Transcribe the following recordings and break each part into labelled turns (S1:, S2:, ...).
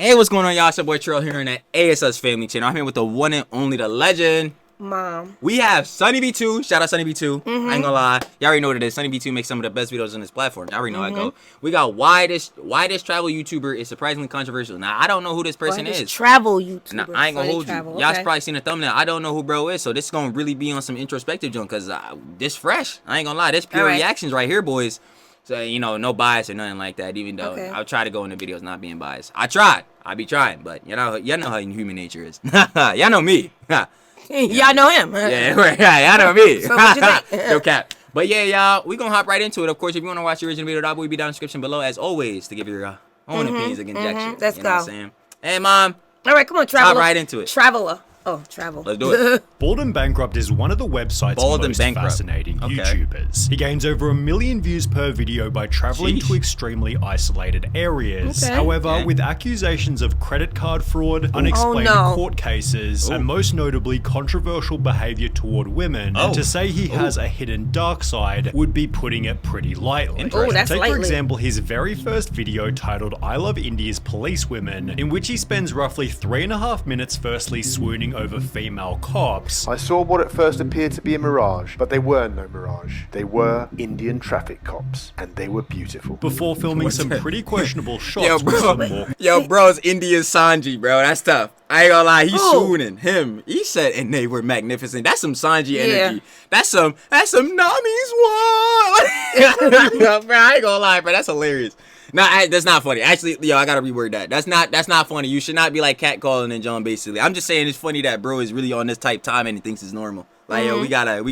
S1: Hey, what's going on, y'all? It's your boy Trill here in the ASS Family Channel. I'm here with the one and only, the legend.
S2: Mom.
S1: We have Sunny B2. Shout out Sunny B2. I ain't gonna lie. Y'all already know what it is. Sunny B2 makes some of the best videos on this platform. Y'all already know how I go. We got why this travel YouTuber is surprisingly controversial. Now, I don't know who this person is.
S2: Travel YouTuber.
S1: Now, I ain't gonna hold you. Y'all probably seen the thumbnail. I don't know who bro is, so this is gonna really be on some introspective junk, because this fresh. I ain't gonna lie. This pure reactions right here, boys. So, you know, no bias or nothing like that, even though I'll try to go into videos not being biased. I tried. I be trying, but you know how human nature is. Y'all know me.
S2: Y'all know him.
S1: Yeah, right. Y'all know me.
S2: So what you think?
S1: No cap. But yeah, y'all, we gonna hop right into it. Of course, if you want to watch the original video, that will be down in the description below, as always, to give your own opinions and conjecture.
S2: Let's
S1: you
S2: go.
S1: Know what I'm saying? Hey, Mom.
S2: All right, come on, traveler.
S1: Hop right into it.
S2: Traveler. Oh, travel.
S1: Let's do it.
S3: Bald and Bankrupt is one of the website's most fascinating YouTubers. He gains over 1 million views per video by traveling to extremely isolated areas. However, with accusations of credit card fraud, unexplained court cases, and most notably controversial behavior toward women, and to say he has a hidden dark side would be putting it pretty lightly.
S2: That's
S3: Take,
S2: lightly.
S3: for example, his very first video titled I Love India's Police Women, in which he spends roughly 3.5 minutes firstly swooning over female cops.
S4: I saw what at first appeared to be a mirage, but they were no mirage. They were Indian traffic cops, and they were beautiful.
S3: Before filming some pretty questionable shots
S1: Yo, bro's Indian Sanji, bro. That's tough. I ain't gonna lie, he's swooning him. He said, and they were magnificent. That's some Sanji energy. That's some Nami's one. Yo, bro, I ain't gonna lie, bro. That's hilarious. No, that's not funny. Actually, yo, I gotta reword that. That's not funny. You should not be like catcalling and John. Basically, I'm just saying it's funny that bro is really on this type time and he thinks it's normal. Like, yo, we gotta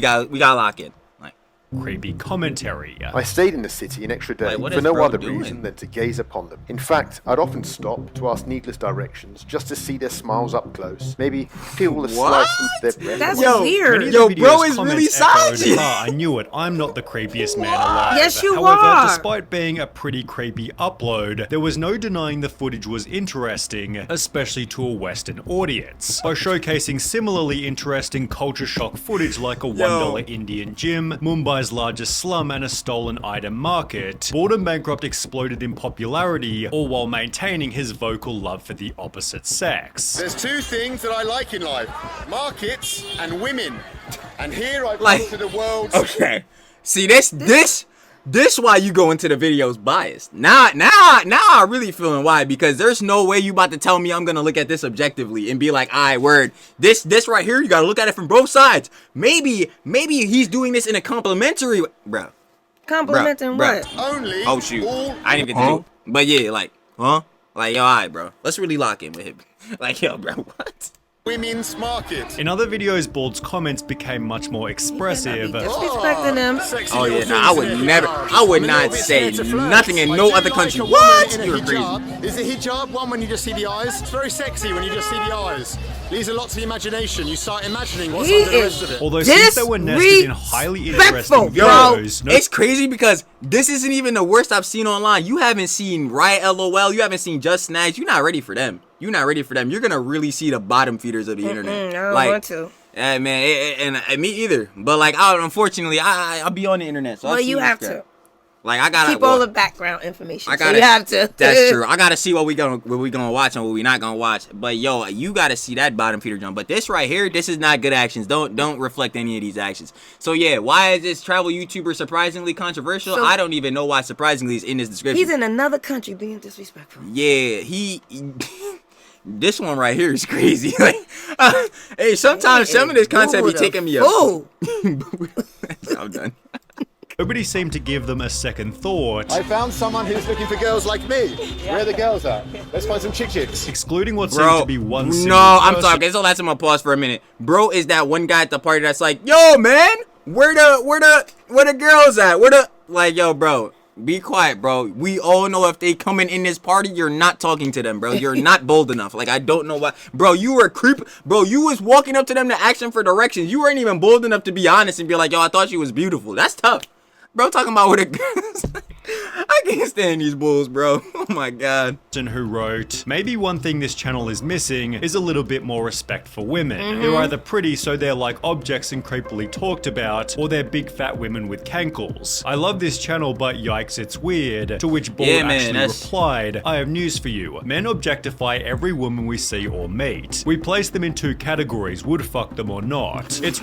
S1: lock in. Like,
S3: creepy commentary.
S4: I stayed in the city an extra day for no other reason than to gaze upon them. In fact, I'd often stop to ask needless directions just to see their smiles up close. Maybe feel the slice of their breath.
S2: That's weird.
S1: Yo, bro is really Sanji.
S3: I knew it. I'm not the creepiest man alive.
S2: Yes, you
S3: However,
S2: are.
S3: despite being a pretty creepy upload, there was no denying the footage was interesting, especially to a Western audience. By showcasing similarly interesting culture shock footage like a $1 Indian gym, Mumbai's largest slum, and a stolen item market, Bald and Bankrupt exploded in popularity, all while maintaining his vocal love for the opposite sex.
S5: There's two things that I like in life: markets and women. And here I've come to the world's...
S1: Okay. See, this why you go into the videos biased. Now I really feeling why, because there's no way you about to tell me I'm gonna look at this objectively and be like, alright, word. This right here, you gotta look at it from both sides. Maybe he's doing this in a complimentary way. Bro.
S2: Complimenting what?
S5: Only.
S1: Oh shoot. I didn't even get to do. But yeah, like, Like, yo, alright, bro. Let's really lock in with him. Like, yo, bro, what?
S5: Women's market.
S3: In other videos, Bald's comments became much more expressive.
S2: Disrespecting them.
S1: Oh yeah, no, I would not say nothing in no other country. What? You're crazy.
S5: Is the hijab one when you just see the eyes? It's very sexy when you just see the eyes. Leaves a lot to the imagination. You start imagining what's under the rest of it.
S3: Although since they were nested in highly interesting videos,
S1: it's crazy because this isn't even the worst I've seen online. You haven't seen Riot LOL. You haven't seen Just Snags. You're not ready for them. You're not ready for them. You're gonna really see the bottom feeders of the internet.
S2: I don't want to.
S1: Yeah, man, and me either. But like, unfortunately, I'll be on the internet. So
S2: well, you have to.
S1: Like, I gotta
S2: keep all the background information. You have to.
S1: That's true. I gotta see what we gonna watch and what we not gonna watch. But yo, you gotta see that bottom feeder jump. But this right here, this is not good actions. Don't reflect any of these actions. So yeah, why is this travel YouTuber surprisingly controversial? I don't even know why surprisingly is in this description.
S2: He's in another country being disrespectful.
S1: Yeah, he this one right here is crazy. Like, hey, sometimes some of this content be taking me
S2: up.
S1: I'm done.
S3: Nobody seemed to give them a second thought.
S5: I found someone who's looking for girls like me. Where are the girls at? Let's find some chicks.
S3: Excluding what seemed to be one single
S1: I'm talking. So that's gonna pause for a minute. Bro is that one guy at the party that's like, yo, man, where the girls at? Like, yo, bro, be quiet, bro. We all know if they coming in this party, you're not talking to them, bro. You're not bold enough. Like, I don't know why. Bro, you were a creep. Bro, you was walking up to them to ask them for directions. You weren't even bold enough to be honest and be like, yo, I thought she was beautiful. That's tough. Bro talking about with a girl. I can't stand these bulls, bro. Oh my god.
S3: Who wrote, maybe one thing this channel is missing is a little bit more respect for women. They're either pretty so they're like objects and creepily talked about, or they're big fat women with cankles. I love this channel, but yikes, it's weird. To which Bald replied, I have news for you. Men objectify every woman we see or meet. We place them in 2 categories, would fuck them or not. It's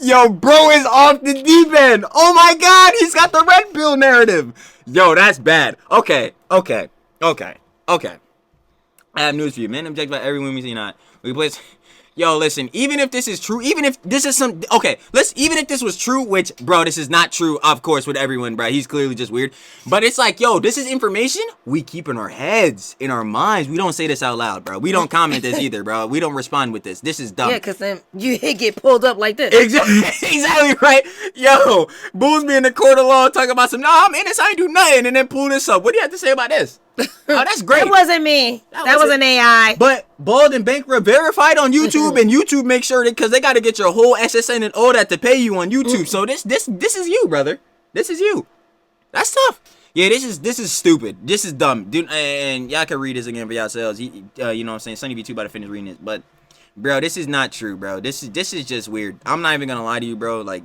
S1: Yo, bro is off the deep end. Oh my god, he's got the red pill narrative. Yo, that's bad. Okay. I have news for you. Men objectify every woman we see not. We place. Yo, listen, even if this is true, even if this is even if this was true, which, bro, this is not true, of course, with everyone, bro. He's clearly just weird. But it's like, yo, this is information we keep in our heads, in our minds. We don't say this out loud, bro. We don't comment this either, bro. We don't respond with this. This is dumb.
S2: Yeah, because then you get pulled up like this.
S1: Exactly right. Yo, Boo's be in the court of law talking about some, nah, I'm innocent, I ain't do nothing, and then pull this up. What do you have to say about this? Oh, that's great.
S2: That wasn't me. That was an AI.
S1: But Bald and Bankrupt verified on YouTube, and YouTube makes sure that because they got to get your whole SSN and all that to pay you on YouTube. So this is you, brother. This is you. That's tough. Yeah, this is stupid. This is dumb, dude. And y'all can read this again for yourselves. You know what I'm saying? Sunny B2 about to finish reading it, but bro, this is not true, bro. This is just weird. I'm not even gonna lie to you, bro. Like.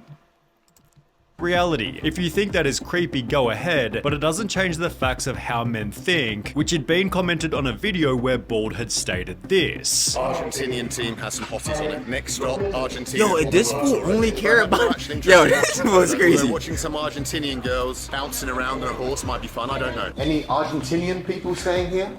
S3: Reality. If you think that is creepy, go ahead, but it doesn't change the facts of how men think, which had been commented on a video where Bald had stated this.
S5: Argentinian team has some hotties on it. Next stop, Argentina.
S1: Yo, this fool only care about... Yo, this fool's crazy.
S5: Watching some Argentinian girls bouncing around on a horse might be fun, I don't know.
S4: Any Argentinian people staying here?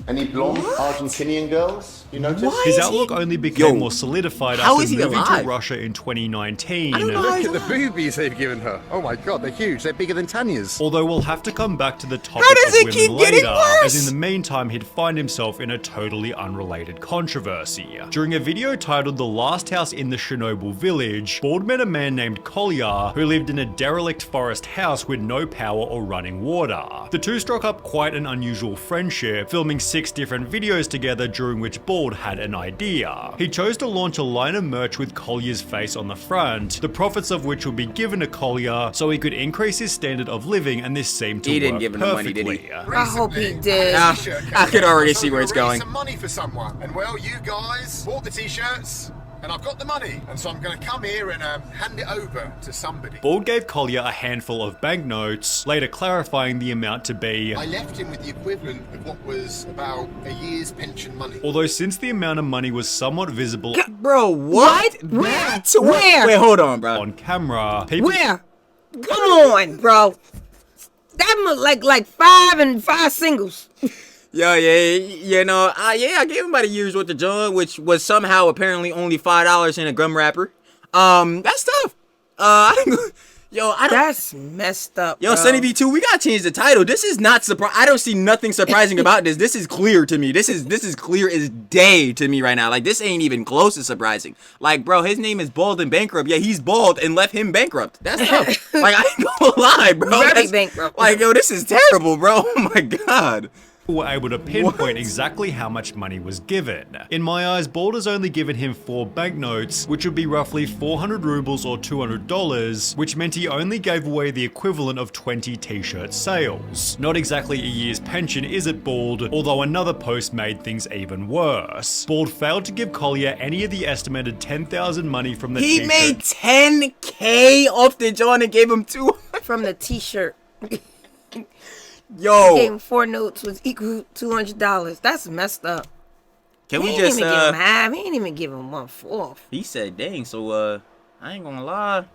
S4: Any blonde Argentinian girls? You notice?
S3: His outlook only became more solidified after moving to Russia in 2019.
S5: Look at the boobies they've given her. Oh my god, they're huge. They're bigger than Tanya's.
S3: Although we'll have to come back to the topic of women later, as in the meantime he'd find himself in a totally unrelated controversy. During a video titled The Last House in the Chernobyl Village, Bald met a man named Kolya who lived in a derelict forest house with no power or running water. The two struck up quite an unusual friendship, filming 6 different videos together during which Bald had an idea. He chose to launch a line of merch with Kolya's face on the front, the profits of which would be given to Kolya so he could increase his standard of living, and this seemed to work perfectly.
S1: Money, did he?
S2: I hope he did.
S1: I could already see where it's going.
S5: Some money for someone, and well, you guys bought the t-shirts. And I've got the money, and so I'm going to come here and hand it over to somebody.
S3: Bald gave Kolya a handful of banknotes, later clarifying the amount to be...
S5: I left him with the equivalent of what was about a year's pension money.
S3: Although since the amount of money was somewhat visible...
S1: Bro, what?
S2: Where?
S1: Wait, hold on, bro.
S3: On camera, people...
S2: Where? Come on, bro. That was like 5 singles.
S1: Yo, I gave him about a year's worth of John, which was somehow apparently only $5 in a gum wrapper. That's tough.
S2: That's messed up.
S1: Yo, Sunny B2, we gotta change the title. This is not I don't see nothing surprising about this. This is clear to me. This is clear as day to me right now. Like, this ain't even close to surprising. Like, bro, his name is Bald and Bankrupt. Yeah, he's bald and left him bankrupt. That's tough. Like, I ain't gonna lie, bro.
S2: Very bankrupt.
S1: Like, yo, this is terrible, bro. Oh my god.
S3: Were able to pinpoint exactly how much money was given. In my eyes, Bald has only given him 4 banknotes, which would be roughly 400 rubles or $200, which meant he only gave away the equivalent of 20 t-shirt sales. Not exactly a year's pension, is it, Bald? Although another post made things even worse. Bald failed to give Kolya any of the estimated 10,000 money from the t-shirt.
S1: He made 10K off the John and gave him 2
S2: from the t-shirt.
S1: Yo,
S2: he gave him 4 notes was equal to $200. That's messed up.
S1: Can we
S2: He
S1: just
S2: ain't even give him half. He ain't even give him 1/4.
S1: He said, "Dang." So I ain't gonna lie.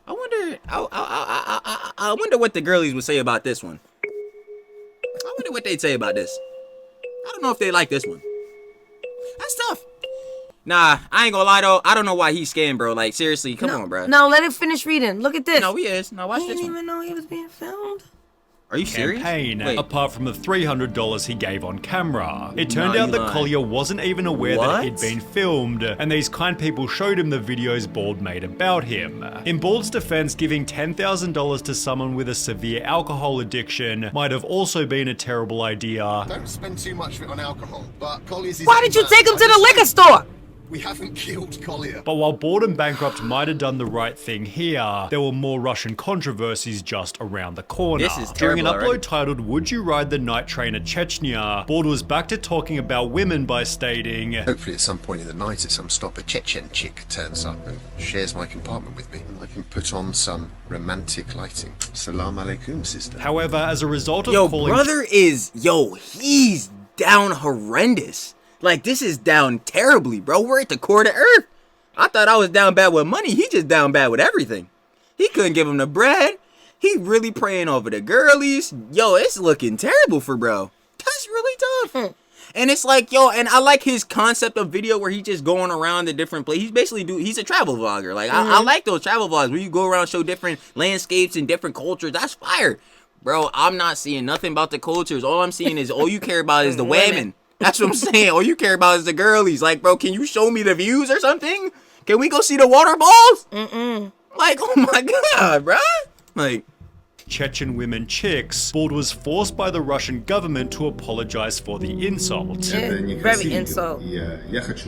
S1: I wonder what the girlies would say about this one. I wonder what they'd say about this. I don't know if they like this one. That's tough. Nah, I ain't gonna lie though. I don't know why he's scammed, bro. Like, seriously, come on, bro.
S2: No, let him finish reading. Look at this.
S1: No, he is. No, watch this one.
S2: He didn't even know he was being filmed.
S1: Are you serious?
S3: Wait. Apart from the $300 he gave on camera. It turned out that Kolya wasn't even aware that he'd been filmed, and these kind people showed him the videos Bald made about him. In Bald's defense, giving $10,000 to someone with a severe alcohol addiction might have also been a terrible idea.
S5: Don't spend too much of it on alcohol, but Kolya's...
S2: Why did you take him to the liquor store?
S5: we haven't killed Collier.
S3: But while Bored and Bankrupt might have done the right thing here, there were more Russian controversies just around the corner.
S1: This is
S3: During an
S1: terrible
S3: upload
S1: already.
S3: titled Would You Ride the Night Train at Chechnya, Bored was back to talking about women by stating,
S6: hopefully at some point in the night at some stop a Chechen chick turns up and shares my compartment with me. And I can put on some romantic lighting. Salam alaikum, sister.
S3: however, as a result of
S1: Yo,
S3: calling
S1: brother is, he's down horrendous. Like, this is down terribly, bro. We're at the core of the earth. I thought I was down bad with money. He just down bad with everything. He couldn't give him the bread. He really praying over the girlies. Yo, it's looking terrible for bro. That's really tough. And it's like, and I like his concept of video where he's just going around the different places. He's a travel vlogger. Like, I like those travel vlogs where you go around, show different landscapes and different cultures. That's fire. Bro, I'm not seeing nothing about the cultures. All I'm seeing is all you care about is the women. That's what I'm saying. All you care about is the girlies. Like, bro, can you show me the views or something? Can we go see the water balls? Like, oh my God, bro. Like,
S3: Chechen women chicks, Bored was forced by the Russian government to apologize for the insult.
S2: Very insult.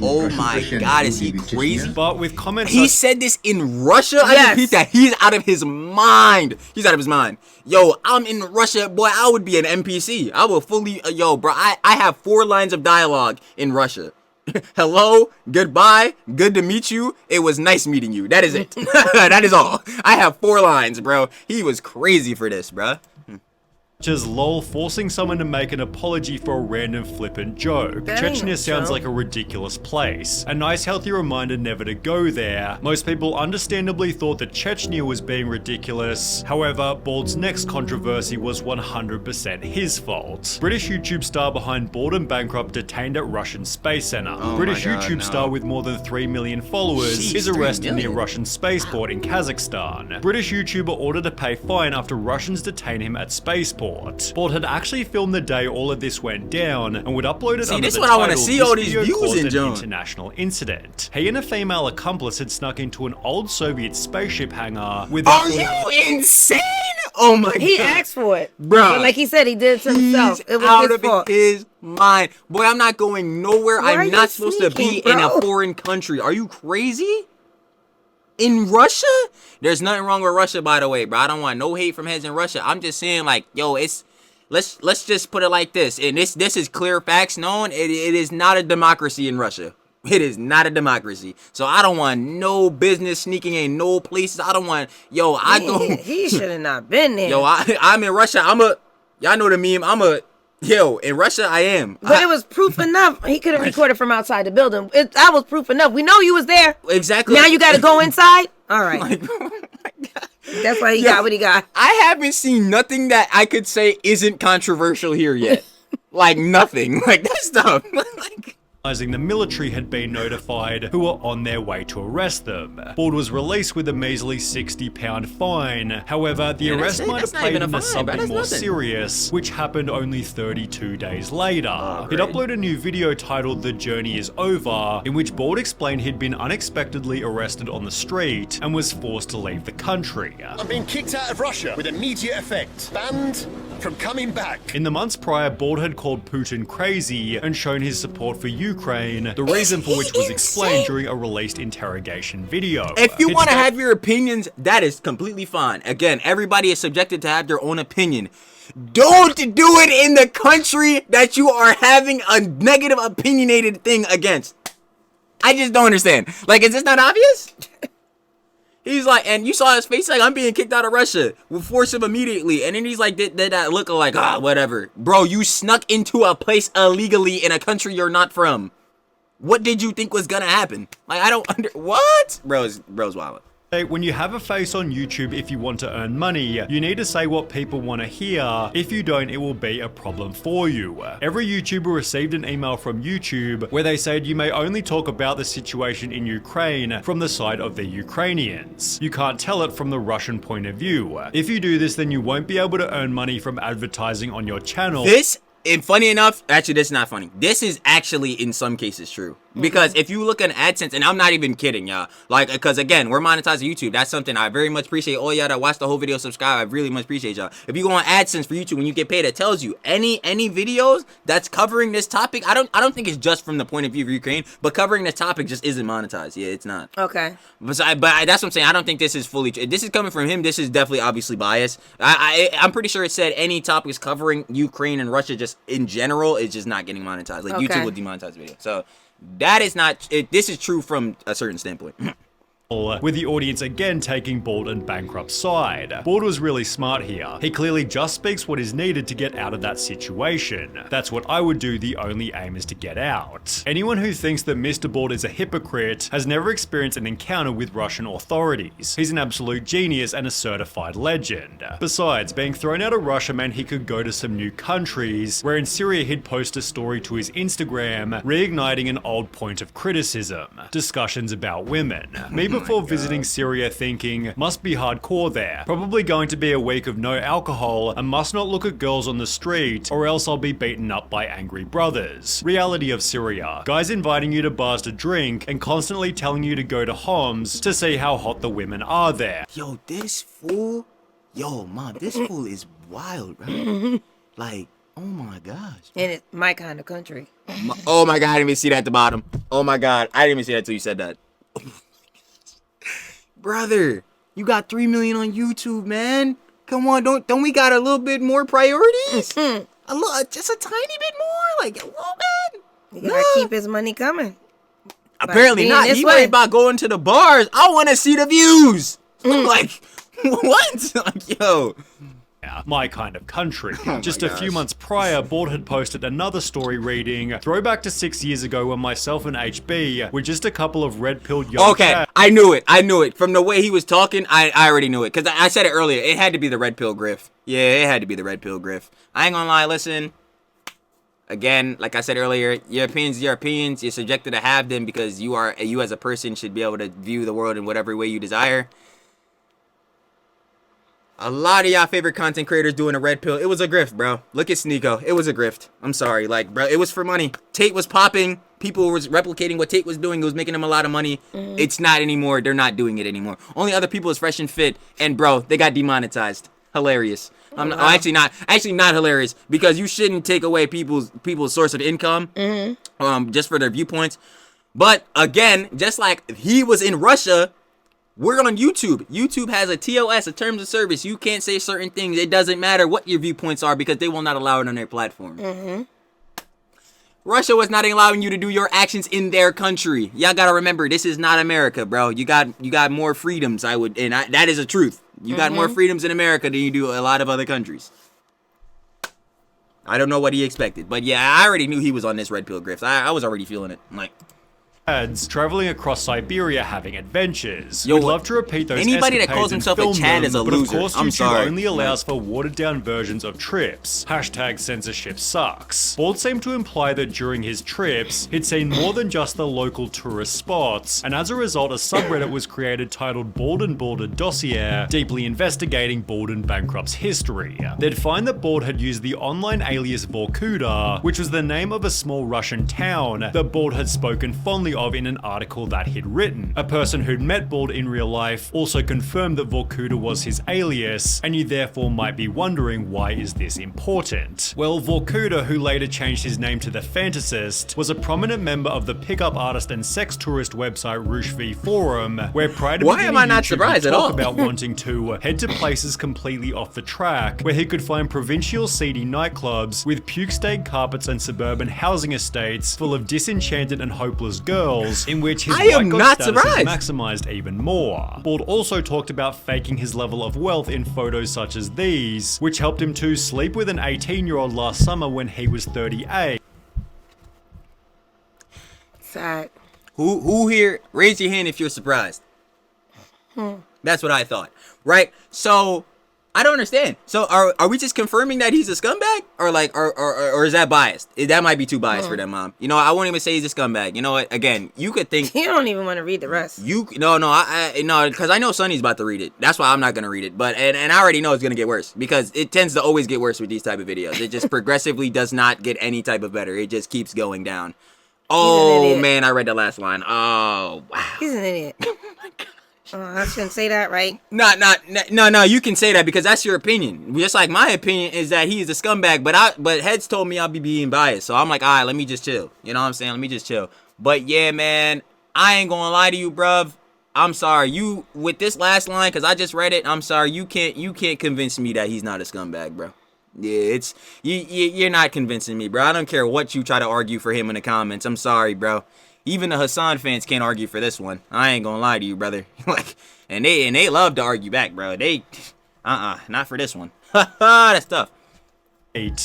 S1: oh my God, is he crazy?
S3: But with comments
S1: He
S3: such-
S1: said this in Russia? I
S2: Yes.
S1: repeat that. He's out of his mind. He's out of his mind. Yo, I'm in Russia. Boy, I would be an NPC. I will fully... bro, I have 4 lines of dialogue in Russia. Hello, goodbye, good to meet you. It was nice meeting you. That is it. That is all. I have 4 lines, bro. He was crazy for this, bro.
S3: as lol, forcing someone to make an apology for a random flippant joke.
S2: That ain't
S3: Chechnya
S2: no
S3: sounds
S2: joke.
S3: like a ridiculous place. A nice healthy reminder never to go there. Most people understandably thought that Chechnya was being ridiculous. However, Bald's next controversy was 100% his fault. British YouTube star behind Bored and Bankrupt detained at Russian Space Center.
S1: Oh
S3: British
S1: my God,
S3: YouTube
S1: no.
S3: star with more than 3 million followers
S1: Jeez,
S3: is
S1: 3
S3: arrested near
S1: million?
S3: Russian spaceport in Kazakhstan. British YouTuber ordered to pay fine after Russians detain him at spaceport. Bald had actually filmed the day all of this went down and would upload it
S1: See,
S3: under
S1: this
S3: the
S1: what I wanna
S3: title,
S1: see,
S3: "This
S1: all these
S3: video
S1: views
S3: caused
S1: in
S3: an
S1: John."
S3: international incident." He and a female accomplice had snuck into an old Soviet spaceship hangar with
S1: Are you insane? Oh my
S2: He
S1: God.
S2: asked for it.
S1: Bruh.
S2: But like he said, he did it to himself.
S1: He's
S2: It was
S1: out
S2: his
S1: of
S2: fault.
S1: his mind. Boy, I'm not going nowhere.
S2: Why are
S1: I'm
S2: you
S1: not supposed to be
S2: sneaking,
S1: in a
S2: bro?
S1: foreign country. Are you crazy? In Russia? There's nothing wrong with Russia, by the way, bro. I don't want no hate from heads in Russia. I'm just saying, like, yo, let's just put it like this. And this is clear facts known. It is not a democracy in Russia. It is not a democracy. So I don't want no business sneaking in no places. I don't want, I go.
S2: He should have not been there.
S1: I'm in Russia. Y'all know the meme. In Russia I am.
S2: But it was proof enough. He could have recorded from outside the building. That was proof enough. We know you was there.
S1: Exactly.
S2: Now you got to go inside. All right.
S1: Like, oh my God.
S2: That's why he
S1: Yeah.
S2: got what he got.
S1: I haven't seen nothing that I could say isn't controversial here yet. Like nothing. Like that stuff. Like,
S3: the military had been notified, who were on their way to arrest them. Bald was released with a measly £60 fine. However, the
S1: Yeah,
S3: arrest
S1: that's it.
S3: might have
S1: That's not
S3: played
S1: even a
S3: into
S1: fine, bro.
S3: something
S1: That's
S3: more
S1: nothing.
S3: serious, which happened only 32 days later. He'd
S1: great.
S3: uploaded a new video titled "The Journey is Over," in which Bald explained he'd been unexpectedly arrested on the street and was forced to leave the country.
S5: I'm being kicked out of Russia with immediate effect. Banned from coming back.
S3: In the months prior, Bald had called Putin crazy and shown his support for Ukraine, the reason for which was explained
S1: insane?
S3: during a released interrogation video.
S1: if you want to
S3: Instead-
S1: have your opinions, that is completely fine. Again, everybody is subjected to have their own opinion. Don't do it in the country that you are having a negative opinionated thing against. I just don't understand. Like, is this not obvious? He's like, and you saw his face, like, I'm being kicked out of Russia. We'll force him immediately. And then he's like, did that look like, whatever. Bro, you snuck into a place illegally in a country you're not from. What did you think was gonna happen? Like, I don't what? Bro's wild.
S3: When you have a face on YouTube, if you want to earn money, you need to say what people want to hear. If you don't, it will be a problem for you. Every YouTuber received an email from YouTube where they said you may only talk about the situation in Ukraine from the side of the Ukrainians. You can't tell it from the Russian point of view. If you do this, then you won't be able to earn money from advertising on your channel.
S1: This, and funny enough, actually, this is not funny. This is actually, in some cases, true. Because if you look at AdSense, and I'm not even kidding, y'all, like, because again, we're monetizing YouTube. That's something I very much appreciate. All y'all that watch the whole video, subscribe. I really much appreciate y'all. If you go on AdSense for YouTube, when you get paid, it tells you any videos that's covering this topic. I don't think it's just from the point of view of Ukraine, but covering the topic just isn't monetized. Yeah, it's not.
S2: Okay.
S1: But that's what I'm saying. I don't think this is fully. This is coming from him. This is definitely obviously biased. I'm pretty sure it said any topics covering Ukraine and Russia just in general is just not getting monetized. Like YouTube will demonetize the video. So. That is not. This is true from a certain standpoint.
S3: With the audience again taking Bald and Bankrupt's side. Bald was really smart here. He clearly just speaks what is needed to get out of that situation. That's what I would do, the only aim is to get out. Anyone who thinks that Mr. Bald is a hypocrite has never experienced an encounter with Russian authorities. He's an absolute genius and a certified legend. Besides, being thrown out of Russia meant he could go to some new countries, where in Syria he'd post a story to his Instagram, reigniting an old point of criticism. Discussions about women. Me before visiting Syria thinking, must be hardcore there. Probably going to be a week of no alcohol and must not look at girls on the street or else I'll be beaten up by angry brothers. Reality of Syria. Guys inviting you to bars to drink and constantly telling you to go to Homs to see how hot the women are there.
S1: Yo, this fool. Yo, mom, this fool is wild, bro. Like, oh my gosh.
S2: And it's my kind of country.
S1: Oh my god, I didn't even see that at the bottom. Oh my god, I didn't even see that until you said that. Brother, you got 3 million on YouTube, man. Come on, don't we got a little bit more priorities? A little, just a tiny bit more, like a little bit.
S2: You gotta keep his money coming.
S1: Apparently not. He worried about going to the bars. I want to see the views. Like, what? Like, yo.
S3: My kind of country. Just a few months prior, Bald had posted another story reading, throwback to 6 years ago when myself and HB were just a couple of red-pilled young
S1: Okay, I knew it. From the way he was talking, I already knew it. Because I said it earlier, it had to be the red pill griff. Yeah, it had to be the red pill griff. I ain't gonna lie, listen. Again, like I said earlier, your opinions, you're subjected to have them because you as a person should be able to view the world in whatever way you desire. A lot of y'all favorite content creators doing a red pill. It was a grift, bro. Look at Sneeko. It was a grift. I'm sorry. Like, bro, it was for money. Tate was popping. People was replicating what Tate was doing. It was making them a lot of money. It's not anymore. They're not doing it anymore. Only other people is Fresh and Fit. And, bro, they got demonetized. Hilarious. Actually not hilarious because you shouldn't take away people's source of income just for their viewpoints. But, again, just like he was in Russia, we're on YouTube. YouTube has a TOS, a terms of service. You can't say certain things. It doesn't matter what your viewpoints are because they will not allow it on their platform. Russia was not allowing you to do your actions in their country. Y'all gotta remember, this is not America, bro. You got more freedoms. That is a truth. You got more freedoms in America than you do a lot of other countries. I don't know what he expected, but yeah, I already knew he was on this red pill grift. I was already feeling it. I'm like.
S3: Traveling across Siberia having adventures.
S1: Yo,
S3: We'd love to repeat those
S1: anybody that calls himself a Chad is a loser.
S3: But of course,
S1: I'm
S3: YouTube
S1: sorry.
S3: only allows for watered down versions of trips. Hashtag censorship sucks. Bald seemed to imply that during his trips, he'd seen more than just the local tourist spots, and as a result, a subreddit was created titled Bald and Balded Dossier, deeply investigating Bald and Bankrupt's history. They'd find that Bald had used the online alias Vorkuta, which was the name of a small Russian town that Bald had spoken fondly of in an article that he'd written. A person who'd met Bald in real life also confirmed that Vorkuta was his alias, and you therefore might be wondering, why is this important? Well, Vorkuta, who later changed his name to The Fantasist, was a prominent member of the pickup artist and sex tourist website Rushv Forum, where prior to
S1: Why am I not
S3: YouTube,
S1: surprised
S3: he'd
S1: at all?
S3: talk about wanting to head to places completely off the track, where he could find provincial seedy nightclubs with puke-stained carpets and suburban housing estates full of disenchanted and hopeless girls, in which his white god status is maximized even more. Bald also talked about faking his level of wealth in photos such as these, which helped him to sleep with an 18-year-old last summer when he was 38.
S2: Sad.
S1: Who here? Raise your hand if you're surprised. That's what I thought. Right? So I don't understand. So are we just confirming that he's a scumbag, or like, or is that biased? That might be too biased for them, Mom. You know, I won't even say he's a scumbag. You know what? Again, you could think
S2: You don't even want to read the rest.
S1: no, because I know Sonny's about to read it. That's why I'm not gonna read it. But and I already know it's gonna get worse because it tends to always get worse with these type of videos. It just progressively does not get any type of better. It just keeps going down. Oh man, I read the last line. Oh wow.
S2: He's an idiot. Oh my gosh. I shouldn't say that, right?
S1: No. You can say that because that's your opinion. Just like my opinion is that he's a scumbag. But Heads told me I'll be being biased, so I'm like, all right, let me just chill. You know what I'm saying? Let me just chill. But yeah, man, I ain't gonna lie to you, bruv. I'm sorry. You with this last line, cause I just read it. I'm sorry. You can't convince me that he's not a scumbag, bro. Yeah, you're not convincing me, bro. I don't care what you try to argue for him in the comments. I'm sorry, bro. Even the Hassan fans can't argue for this one. I ain't gonna lie to you, brother. Like, and they love to argue back, bro. Not for this one. That's tough.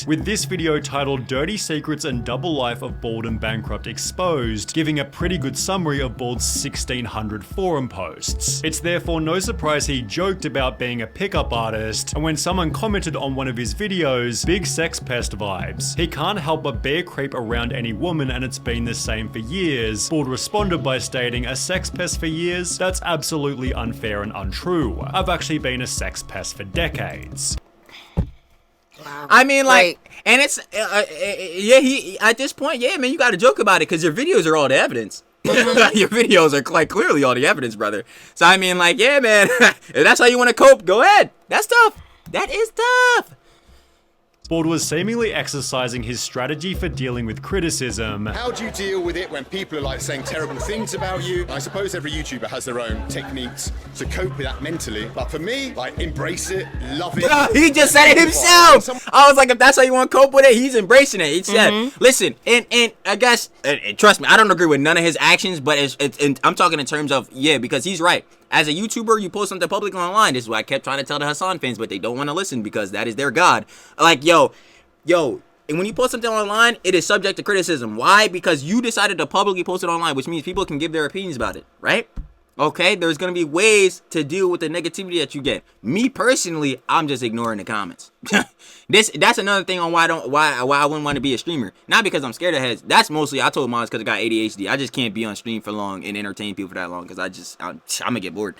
S3: With this video titled Dirty Secrets and Double Life of Bald and Bankrupt Exposed, giving a pretty good summary of Bald's 1600 forum posts. It's therefore no surprise he joked about being a pickup artist, and when someone commented on one of his videos, big sex pest vibes. He can't help but bear creep around any woman and it's been the same for years. Bald responded by stating, a sex pest for years? That's absolutely unfair and untrue. I've actually been a sex pest for decades.
S2: Wow.
S1: I mean, like, and it's, he, at this point, yeah, man, you got to joke about it because your videos are all the evidence. Your videos are, like, clearly all the evidence, brother. So, I mean, like, yeah, man, if that's how you want to cope, go ahead. That's tough. That is tough.
S3: Bald was seemingly exercising his strategy for dealing with criticism.
S5: How do you deal with it when people are like saying terrible things about you? I suppose every YouTuber has their own techniques to cope with that mentally. But for me, like, embrace it, love it.
S1: He just said it himself. I was like, if that's how you want to cope with it, he's embracing it. He said, listen, and I guess, and trust me, I don't agree with none of his actions, but I'm talking in terms of, yeah, because he's right. As a YouTuber, you post something public online. This is what I kept trying to tell the Hassan fans, but they don't want to listen because that is their god. Like, yo, and when you post something online, it is subject to criticism. Why? Because you decided to publicly post it online, which means people can give their opinions about it, right? Okay, there's going to be ways to deal with the negativity that you get. Me personally, I'm just ignoring the comments. That's another thing on why I wouldn't want to be a streamer. Not because I'm scared of heads. That's mostly, I told moms because I got ADHD. I just can't be on stream for long and entertain people for that long because I'm gonna get bored.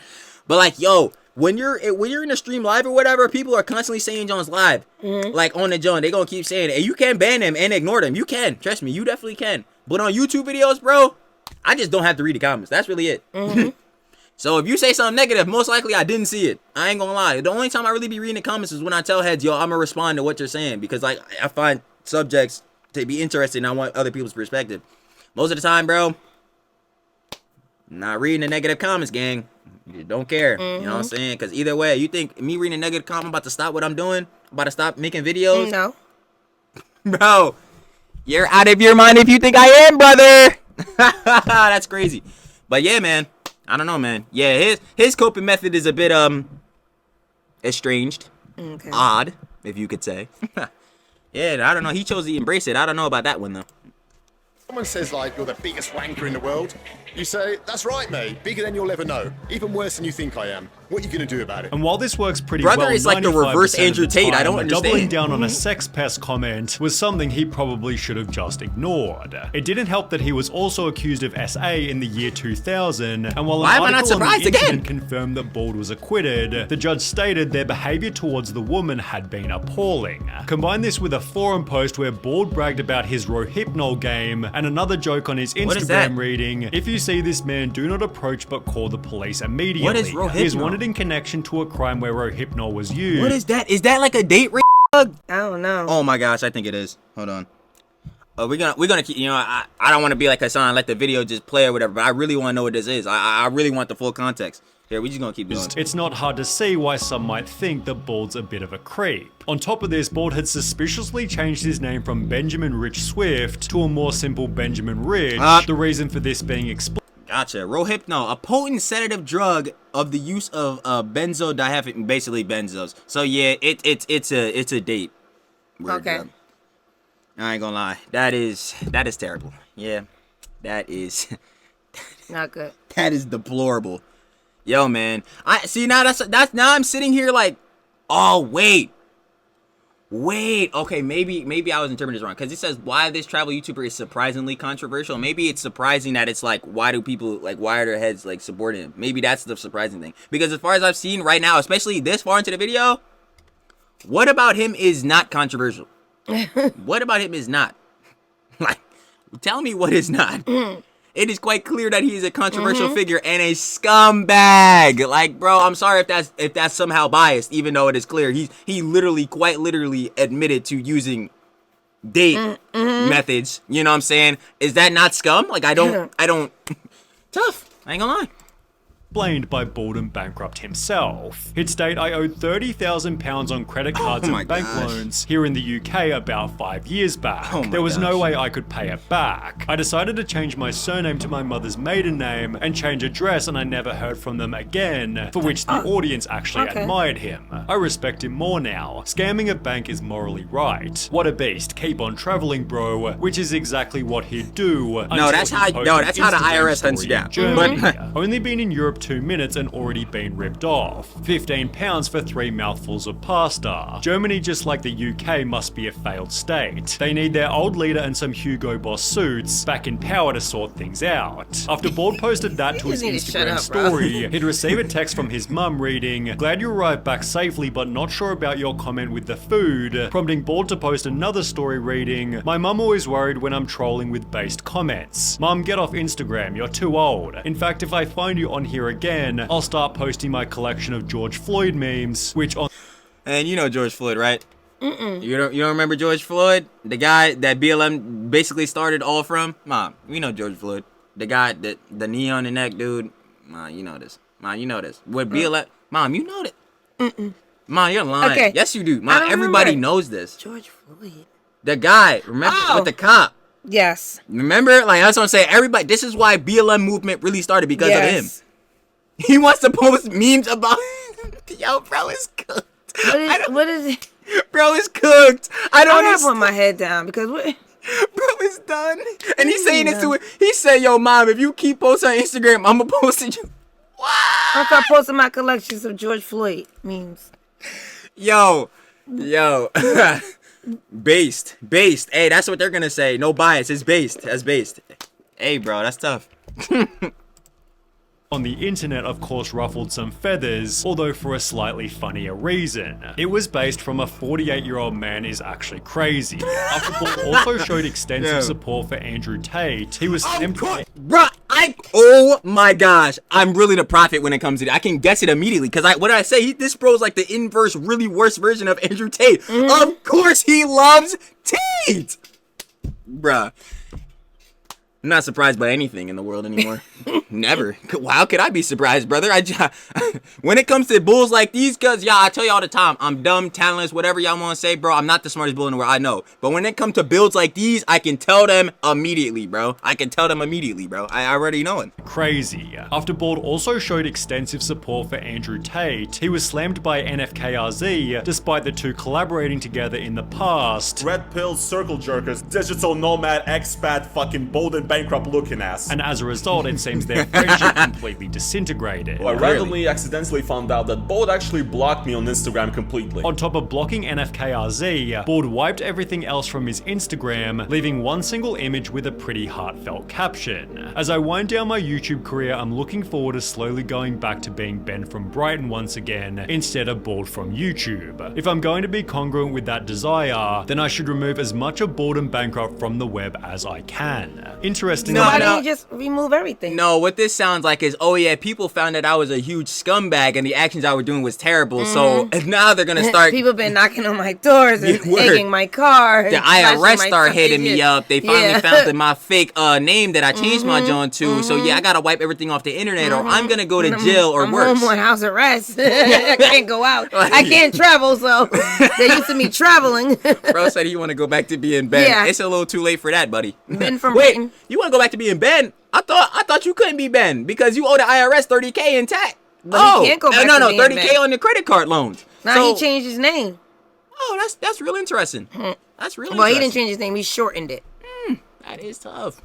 S1: But like, yo, when you're in a stream live or whatever, people are constantly saying Jones live, like on the Jones. They gonna keep saying it, and you can ban them and ignore them. You can, trust me, you definitely can. But on YouTube videos, bro, I just don't have to read the comments. That's really it. So if you say something negative, most likely I didn't see it. I ain't gonna lie. The only time I really be reading the comments is when I tell heads, yo, I'm gonna respond to what you're saying because like I find subjects to be interesting. And I want other people's perspective. Most of the time, bro, not reading the negative comments, gang. You don't care. You know what I'm saying? Because either way, you think me reading a negative comment about to stop what I'm doing? About to stop making videos?
S2: No.
S1: Bro, you're out of your mind if you think I am, brother. That's crazy. But yeah, man. I don't know, man. Yeah, his coping method is a bit estranged, odd, if you could say. Yeah, I don't know. He chose to embrace it. I don't know about that one though.
S5: Someone says like you're the biggest wanker in the world. You say, that's right, mate. Bigger than you'll ever know. Even worse than you think I am. What are you going to do about it?
S3: And while this works pretty
S1: Brother
S3: well,
S1: is like the reverse
S3: 95%
S1: Andrew
S3: of the
S1: Tate. I
S3: time,
S1: don't understand.
S3: doubling down on a sex pest comment was something he probably should have just ignored. It didn't help that he was also accused of SA in the year 2000, and while
S1: Why
S3: an
S1: am I not
S3: article on the
S1: surprised
S3: incident
S1: again?
S3: confirmed that Bald was acquitted, the judge stated their behavior towards the woman had been appalling. Combine this with a forum post where Bald bragged about his Rohypnol game, and another joke on his
S1: What is that?
S3: Instagram reading, if you see this man, do not approach but call the police immediately.
S1: What is
S3: He is
S1: Rohypnol?
S3: wanted in connection to a crime where Rohypnol was used.
S1: What is that? Is that like a date rape?
S2: I don't know.
S1: Oh my gosh, I think it is. Hold on. We're gonna keep, you know, I don't want to be like Hassan, let the video just play or whatever, but I really want to know what this is. I really want the full context. Here, we just gonna keep doing.
S3: It's not hard to see why some might think that Bald's a bit of a creep. On top of this, Bald had suspiciously changed his name from Benjamin Rich Swift to a more simple Benjamin Rich. The reason for this being explained.
S1: Gotcha. Rohypnol, a potent sedative drug of the use of benzodiazepine, basically benzos. So yeah, it's a date. Word
S2: Okay.
S1: drug. I ain't gonna lie. That is terrible. Yeah, that is
S2: Not good.
S1: that is deplorable. Yo, man. I see now. That's now I'm sitting here like, oh wait. Okay, maybe I was interpreting this wrong because it says why this travel YouTuber is surprisingly controversial. Maybe it's surprising that it's like why are their heads like supporting him? Maybe that's the surprising thing because as far as I've seen right now, especially this far into the video, what about him is not controversial? What about him is not? Like, Tell me what is not. It is quite clear that he is a controversial figure and a scumbag. Like, bro, I'm sorry if that's somehow biased, even though it is clear. He literally, quite literally admitted to using date methods. You know what I'm saying? Is that not scum? Like, I don't. Tough. I ain't gonna lie.
S3: Blamed by Bald and Bankrupt himself. He'd state, I owed £30,000 on credit cards and bank loans here in the UK about 5 years back. There was no way I could pay it back. I decided to change my surname to my mother's maiden name and change address, and I never heard from them again, for which the audience actually admired him. I respect him more now. Scamming a bank is morally right. What a beast. Keep on traveling, bro, which is exactly what he'd do.
S1: No, that's how the IRS hunts you down.
S3: Germany. Only been in Europe 2 minutes and already been ripped off. £15 for 3 mouthfuls of pasta. Germany, just like the UK, must be a failed state. They need their old leader and some Hugo Boss suits back in power to sort things out. After Bald posted that to his Instagram story, he'd receive a text from his mum reading, "Glad you arrived back safely, but not sure about your comment with the food," prompting Bald to post another story reading, "My mum always worried when I'm trolling with based comments. Mum, get off Instagram, you're too old. In fact, if I find you on here again, I'll start posting my collection of George Floyd memes," which on...
S1: And you know George Floyd, right? You don't remember George Floyd? The guy that BLM basically started all from? Mom, you know George Floyd. The guy, the knee on the neck dude. Mom, you know this. Mom, you know this. What BLM... Mom, you know that. Mom, you're lying. Okay. Yes, you do. Mom, everybody knows this.
S2: George Floyd.
S1: The guy, remember, with the cop.
S2: Yes.
S1: Remember? Like, that's what I'm saying. Everybody, this is why BLM movement really started, because of him. He wants to post memes about... Yo, bro, it's cooked.
S2: What is it?
S1: Bro, it's cooked. I don't
S2: have to put my head down because what?
S1: Bro, it's done. And he's saying this to it. He said, yo, mom, if you keep posting on Instagram, I'm going to post it. What?
S2: I'm start posting my collections of George Floyd memes.
S1: Yo. Based. Hey, that's what they're going to say. No bias. It's based. That's based. Hey, bro, that's tough.
S3: On the internet, of course, ruffled some feathers, although for a slightly funnier reason. It was based from a 48-year-old man is actually crazy. After also showed extensive support for Andrew Tate. He was
S1: oh my gosh, I'm really the prophet when it comes to it. I can guess it immediately, because what did I say? This bro's like the inverse, really worse version of Andrew Tate. Of course he loves Tate! Bruh. I'm not surprised by anything in the world anymore. Never. How could I be surprised, brother? When it comes to bulls like these, cuz, I tell you all the time, I'm dumb, talentless, whatever y'all want to say, bro. I'm not the smartest bull in the world, I know. But when it comes to builds like these, I can tell them immediately, bro. I already know it.
S3: Crazy. After Bald also showed extensive support for Andrew Tate, he was slammed by NFKRZ, despite the two collaborating together in the past.
S7: Red pill circle jerkers, digital nomad, expat, fucking bold and bankrupt looking ass.
S3: And as a result, it seems their friendship completely disintegrated.
S7: Well, I randomly accidentally found out that Bald actually blocked me on Instagram completely.
S3: On top of blocking NFKRZ, Bald wiped everything else from his Instagram, leaving one single image with a pretty heartfelt caption. As I wind down my YouTube career, I'm looking forward to slowly going back to being Ben from Brighton once again, instead of Bald from YouTube. If I'm going to be congruent with that desire, then I should remove as much of Bald and Bankrupt from the web as I can. Interestingly,
S2: why didn't you just remove everything?
S1: No, what this sounds like is, oh yeah, people found that I was a huge scumbag and the actions I was doing was terrible. So now they're gonna start.
S2: People been knocking on my doors and taking my car.
S1: The IRS start hitting me up. They finally found my fake name that I changed my John to. So yeah, I gotta wipe everything off the internet, or I'm gonna go to jail or worse.
S2: I'm on house arrest. I can't go out. I can't travel. So they used to me traveling.
S1: Bro said he want to go back to being Ben. Yeah. It's a little too late for that, buddy.
S2: Ben from Britain.
S1: You want to go back to being Ben? I thought you couldn't be Ben because you owe the IRS $30K in tax.
S2: But he can't go back to being
S1: $30K
S2: Ben.
S1: on the credit card loans.
S2: Now he changed his name.
S1: Oh, that's real interesting. That's really
S2: Well, he didn't change his name. He shortened it.
S1: That is tough.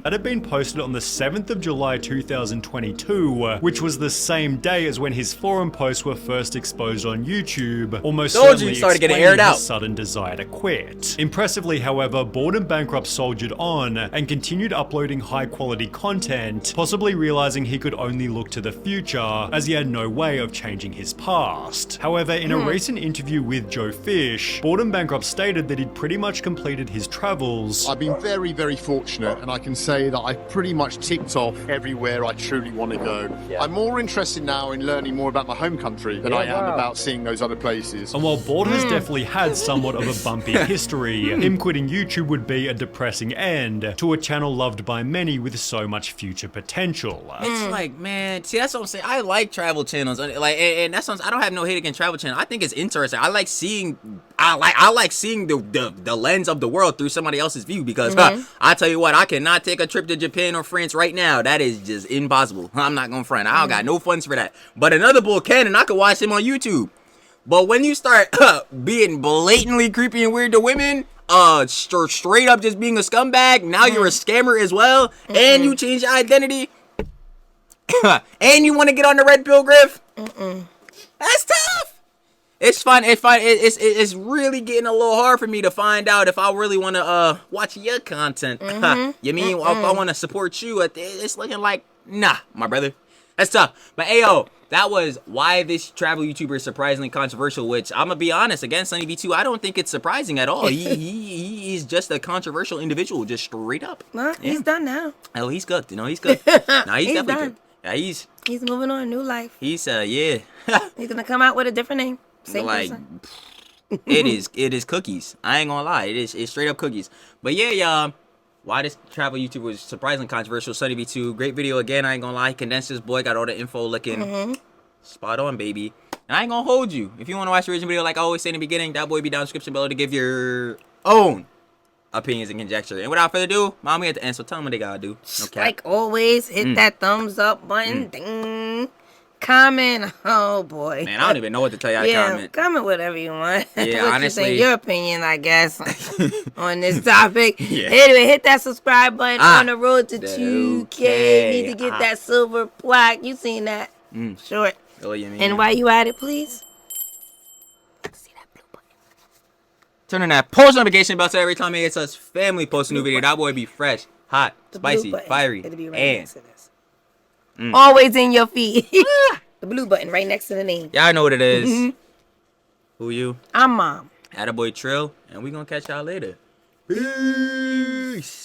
S3: that had been posted on the 7th of July 2022, which was the same day as when his forum posts were first exposed on YouTube, almost certainly explaining his sudden desire to quit. Impressively, however, Bored and Bankrupt soldiered on and continued uploading high-quality content, possibly realizing he could only look to the future, as he had no way of changing his past. However, in a recent interview with Joe Fish, Bored and Bankrupt stated that he'd pretty much completed his travels.
S6: I've been very, very fortunate, and I can say that I've pretty much ticked off everywhere I truly want to go. Yeah. I'm more interested now in learning more about my home country than I am about seeing those other places.
S3: And while Bored has definitely had somewhat of a bumpy history, him quitting YouTube would be a depressing end to a channel loved by many with so much future potential.
S1: It's like, man, see, that's what I'm saying. I like travel channels, like, and that's what I don't have no hate against travel channels. I think it's interesting. I like seeing the lens of the world through somebody else's view, because I tell you what, I cannot take a trip to Japan or France right now. That is just impossible. I'm not gonna front. I don't got no funds for that. But another bull can, and I could watch him on YouTube. But when you start being blatantly creepy and weird to women, straight up just being a scumbag, now you're a scammer as well, and you change your identity, and you want to get on the red pill, Griff. That's tough. It's fun. It's really getting a little hard for me to find out if I really want to watch your content. You mean if I want to support you? It's looking like nah, my brother. That's tough. But ayo, that was why this travel YouTuber is surprisingly controversial. Which I'm gonna be honest, again, Sunny V2, I don't think it's surprising at all. He's just a controversial individual, just straight up.
S2: Well, he's done now.
S1: Oh, he's good. You know, he's good. Nah, he's definitely
S2: done.
S1: good. Yeah, he's
S2: moving on, new life.
S1: He's yeah.
S2: He's gonna come out with a different name. Same
S1: like
S2: person.
S1: it is cookies. I ain't gonna lie, it's straight up cookies. But yeah, y'all, why this travel YouTuber was surprisingly controversial. Sunny V2, great video again. I ain't gonna lie, condensed this boy, got all the info looking spot on, baby. And I ain't gonna hold you. If you want to watch the original video, like I always say in the beginning, that boy be down in the description below to give your own opinions and conjecture. And without further ado, mommy at the end, so tell them what they gotta do. No cap.
S2: Like always, hit that thumbs up button. Ding. Comment. Oh boy.
S1: Man, I don't even know what to tell y'all to comment.
S2: Comment whatever you want.
S1: Yeah,
S2: what
S1: honestly.
S2: You think, your opinion, I guess, on this topic.
S1: Yeah.
S2: Anyway, hit that subscribe button on the road to 2K. Need to get that silver plaque. You seen that? Short.
S1: Oh, yeah, man.
S2: And while you at it, please. See that blue button.
S1: Turn on that post notification bell so every time it gets us family post a new video, that boy be fresh, hot, spicy, fiery,
S2: It'll be right
S1: and
S2: next to this. Always in your feed. The blue button right next to the name.
S1: y'all know what it is. Who you?
S2: I'm Mom.
S1: Attaboy Trill, and we gonna catch y'all later. Peace.